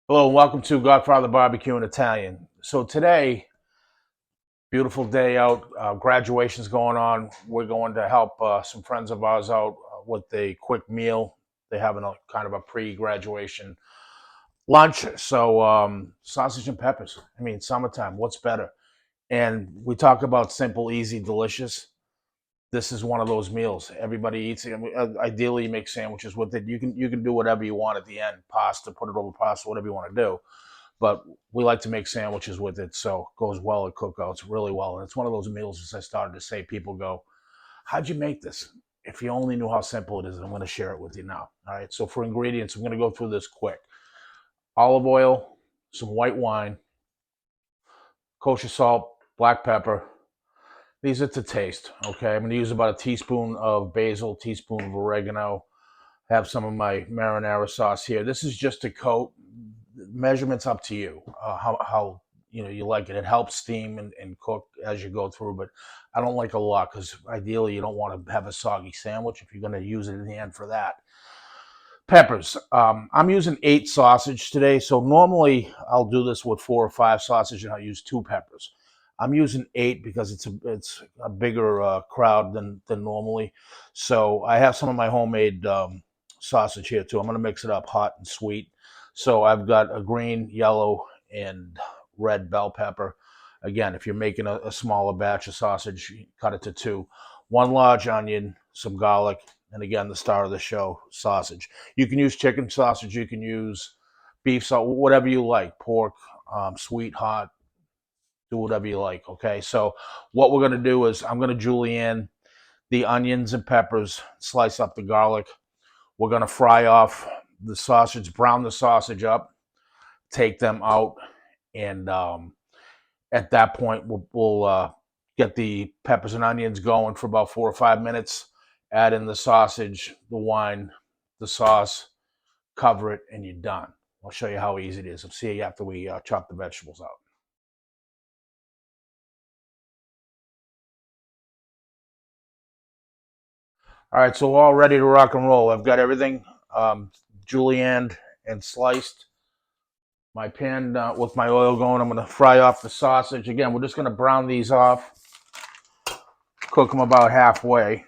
Hello and welcome to Godfather Barbecue in Italian. So today, beautiful day out, graduation's going on. We're going to help some friends of ours out with a quick meal. They're having a kind of a pre-graduation lunch. So sausage and peppers. I mean, summertime. What's better? And we talk about simple, easy, delicious. This is one of those meals. Everybody eats it. I mean, ideally, you make sandwiches with it. You can do whatever you want at the end. Pasta, put it over pasta, whatever you want to do, but we like to make sandwiches with it, so it goes well at cookouts really well. And it's one of those meals, as I started to say, people go, how'd you make this? If you only knew how simple it is. I'm going to share it with you now. All right, so for ingredients, I'm going to go through this quick. Olive oil, some white wine, kosher salt, black pepper. These are to taste. Okay, I'm going to use about a teaspoon of basil, teaspoon of oregano. Have some of my marinara sauce here. This is just to coat. Measurements up to you. How you like it. It helps steam and cook as you go through, but I don't like a lot because ideally you don't want to have a soggy sandwich if you're going to use it in the end for that. Peppers. I'm using 8 sausage today, so normally I'll do this with 4 or 5 sausage and I'll use 2 peppers. I'm using 8 because it's a bigger crowd than normally. So I have some of my homemade sausage here too. I'm going to mix it up hot and sweet. So I've got a green, yellow, and red bell pepper. Again, if you're making a smaller batch of sausage, cut it to 2. 1 large onion, some garlic, and again, the star of the show, sausage. You can use chicken sausage, you can use beef sausage, whatever you like, pork, sweet, hot, do whatever you like. Okay, so what we're going to do is I'm going to julienne the onions and peppers, slice up the garlic. We're going to fry off the sausage, brown the sausage up, take them out, and at that point, we'll get the peppers and onions going for about 4 or 5 minutes. Add in the sausage, the wine, the sauce, cover it, and you're done. I'll show you how easy it is. I'll see you after we chop the vegetables out. All right, so we're all ready to rock and roll. I've got everything julienned and sliced. My pan with my oil going. I'm going to fry off the sausage. Again, we're just going to brown these off, cook them about halfway.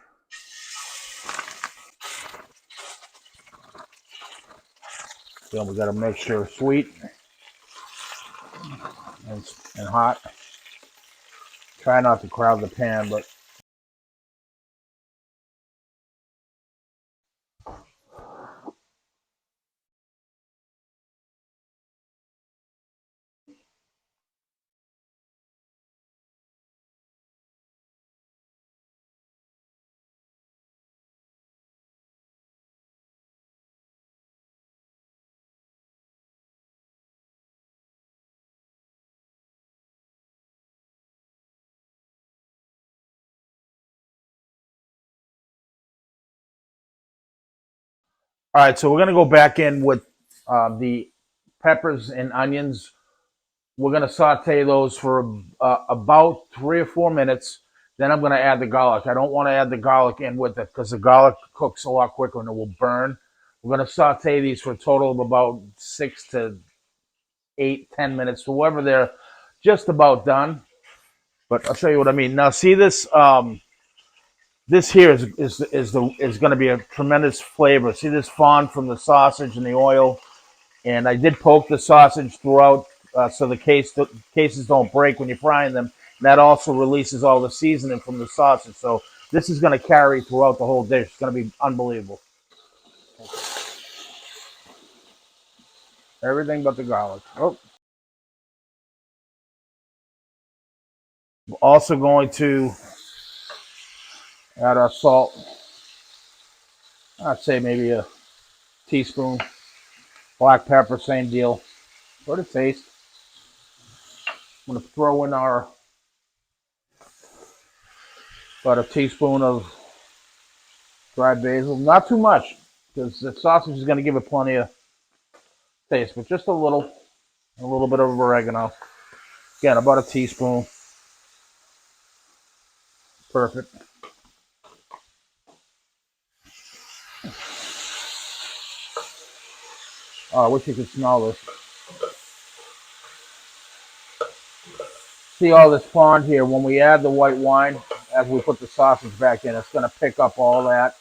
Then we got a mixture of sweet and hot. Try not to crowd the pan, but all right. So we're gonna go back in with the peppers and onions. We're gonna saute those for about 3 or 4 minutes. Then I'm gonna add the garlic. I don't want to add the garlic in with it because the garlic cooks a lot quicker and it will burn. We're gonna saute these for a total of about 6 to 8, 10 minutes, so whoever they're just about done. But I'll show you what I mean. Now, see this. This here is going to be a tremendous flavor. See this fond from the sausage and the oil, and I did poke the sausage throughout so the cases don't break when you're frying them. And that also releases all the seasoning from the sausage. So this is going to carry throughout the whole dish. It's going to be unbelievable. Everything but the garlic. Oh, we're also going to add our salt. I'd say maybe a teaspoon. Black pepper, same deal. For the taste, I'm going to throw in our about a teaspoon of dried basil. Not too much, because the sausage is going to give it plenty of taste, but just a little bit of oregano. Again, about a teaspoon. Perfect. Oh, I wish you could smell this. See all this fond here. When we add the white wine, as we put the sausage back in, it's going to pick up all that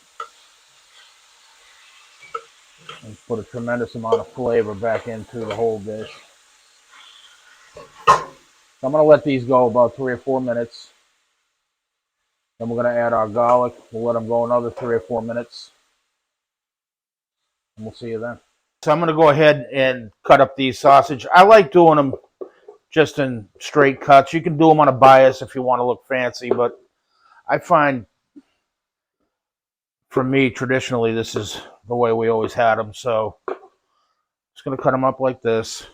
and put a tremendous amount of flavor back into the whole dish. So I'm going to let these go about 3 or 4 minutes. Then we're going to add our garlic. We'll let them go another 3 or 4 minutes. And we'll see you then. So I'm going to go ahead and cut up these sausage. I like doing them just in straight cuts. You can do them on a bias if you want to look fancy, but I find for me, traditionally, this is the way we always had them. So just going to cut them up like this.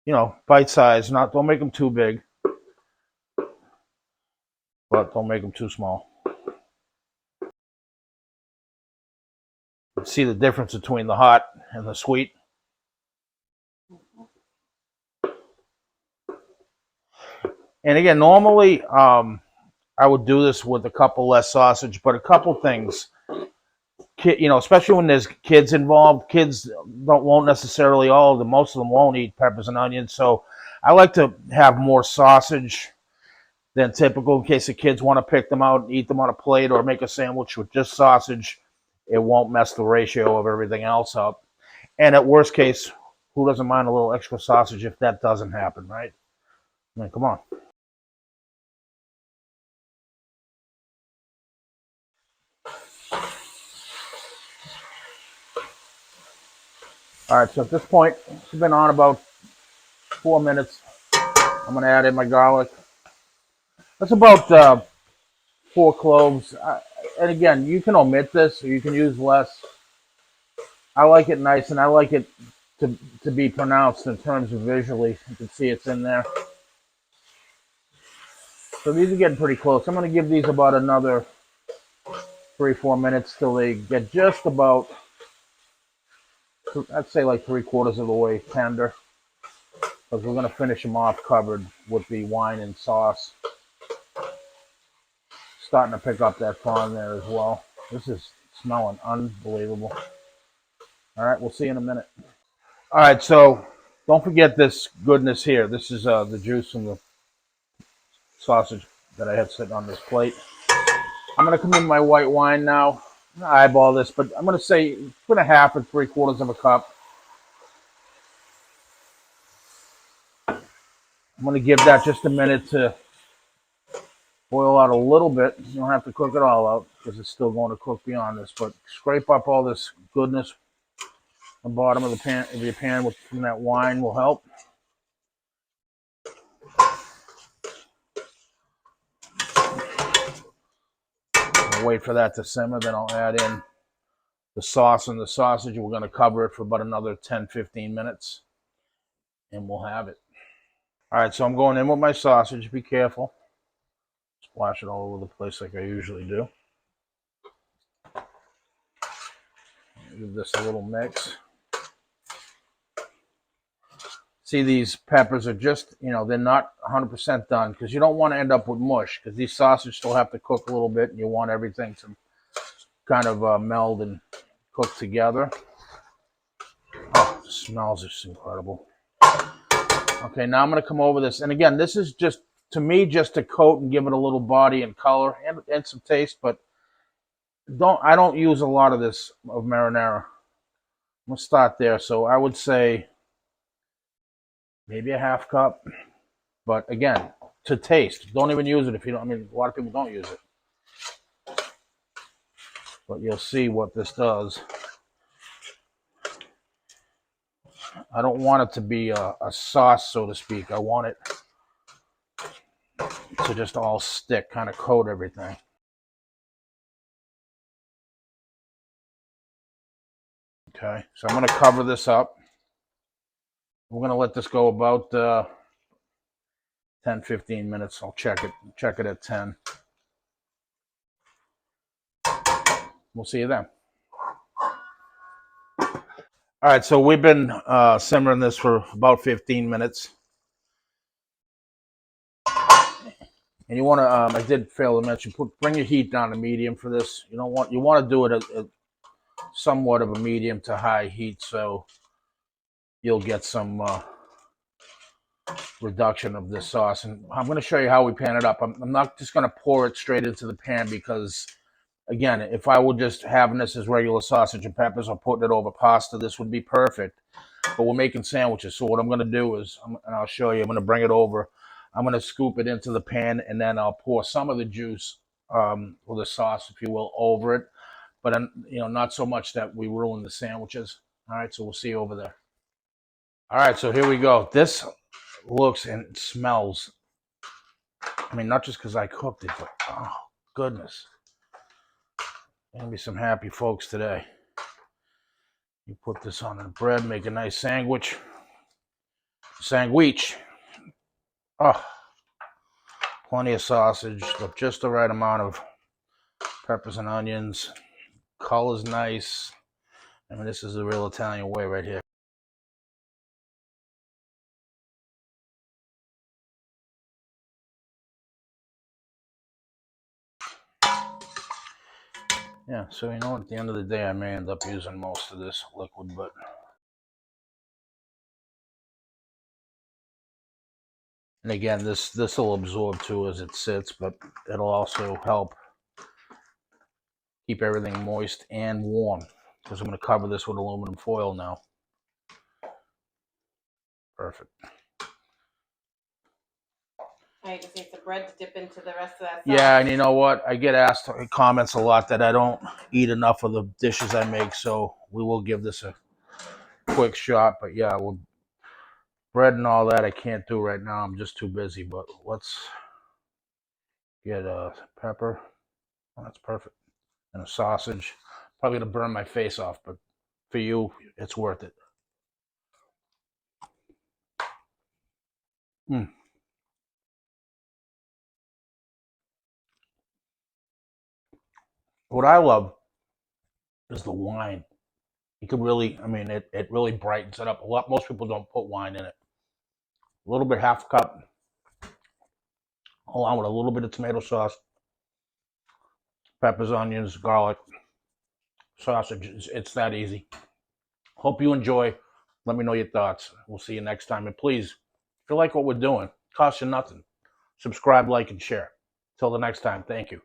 You know, bite size. Don't make them too big, but don't make them too small. See the difference between the hot and the sweet. And again, normally I would do this with a couple less sausage, but a couple things. You know, especially when there's kids involved. Kids won't necessarily most of them won't eat peppers and onions. So I like to have more sausage than typical in case the kids want to pick them out and eat them on a plate or make a sandwich with just sausage. It won't mess the ratio of everything else up. And at worst case, who doesn't mind a little extra sausage if that doesn't happen, right? I mean, come on. All right, so at this point, it's been on about 4 minutes. I'm going to add in my garlic. That's about 4 cloves. And again, you can omit this or you can use less. I like it nice, and I like it to be pronounced in terms of visually. You can see it's in there. So these are getting pretty close. I'm going to give these about another 3 or 4 minutes till they get just about, I'd say like 3/4 of the way tender. Because we're going to finish them off covered with the wine and sauce. Starting to pick up that fond there as well. This is smelling unbelievable. All right, we'll see you in a minute. All right, so don't forget this goodness here. This is the juice from the sausage that I had sitting on this plate. I'm going to come in my white wine now. I'm going to eyeball this, but I'm going to say put a half or 3/4 of a cup. I'm going to give that just a minute to boil out a little bit. You don't have to cook it all out because it's still going to cook beyond this. But scrape up all this goodness. The bottom of the pan, of your pan from that wine will help. I'll wait for that to simmer. Then I'll add in the sauce and the sausage. We're going to cover it for about another 10-15 minutes, and we'll have it. All right, so I'm going in with my sausage. Be careful. Splash it all over the place like I usually do. Give this a little mix. See, these peppers are just, they're not 100% done because you don't want to end up with mush because these sausages still have to cook a little bit and you want everything to kind of meld and cook together. Oh, the smells are just incredible. Okay, now I'm going to come over this. And again, this is just, to me, just to coat and give it a little body and color and some taste, but I don't use a lot of this of marinara. I'm going to start there. So I would say maybe a half cup. But again, to taste. Don't even use it if you don't. A lot of people don't use it. But you'll see what this does. I don't want it to be a sauce, so to speak. I want it to just all stick, kind of coat everything. Okay, so I'm going to cover this up. We're going to let this go about 10-15 minutes. I'll check it at 10. We'll see you then. All right, so we've been simmering this for about 15 minutes. And you want to, I did fail to mention, bring your heat down to medium for this. You want to do it at somewhat of a medium to high heat, so you'll get some reduction of this sauce. And I'm going to show you how we pan it up. I'm not just going to pour it straight into the pan because, again, if I were just having this as regular sausage and peppers or putting it over pasta, this would be perfect. But we're making sandwiches. So what I'm going to do is, and I'll show you, I'm going to bring it over. I'm going to scoop it into the pan, and then I'll pour some of the juice, or the sauce, if you will, over it. But, not so much that we ruin the sandwiches. All right, so we'll see you over there. All right, so here we go. This looks and smells. I mean, not just because I cooked it, but oh, goodness. Gonna be some happy folks today. You put this on the bread, make a nice sandwich. Sandwich. Oh, plenty of sausage, just the right amount of peppers and onions. Color's nice. I mean, this is the real Italian way right here. Yeah, so at the end of the day, I may end up using most of this liquid, but and again, this will absorb too as it sits, but it'll also help keep everything moist and warm because I'm going to cover this with aluminum foil now. Perfect. I just need the bread to dip into the rest of that sauce. Yeah, and you know what? I get asked comments a lot that I don't eat enough of the dishes I make, so we will give this a quick shot. But yeah, with bread and all that, I can't do right now. I'm just too busy. But let's get a pepper. Oh, that's perfect. And a sausage. Probably gonna burn my face off, but for you, it's worth it. Mm. What I love is the wine. You could really, I mean, it really brightens it up a lot. Most people don't put wine in it. A little bit, half cup, along with a little bit of tomato sauce, peppers, onions, garlic, sausage. It's that easy. Hope you enjoy. Let me know your thoughts. We'll see you next time. And please, if you like what we're doing, it costs you nothing. Subscribe, like, and share. Till the next time, thank you.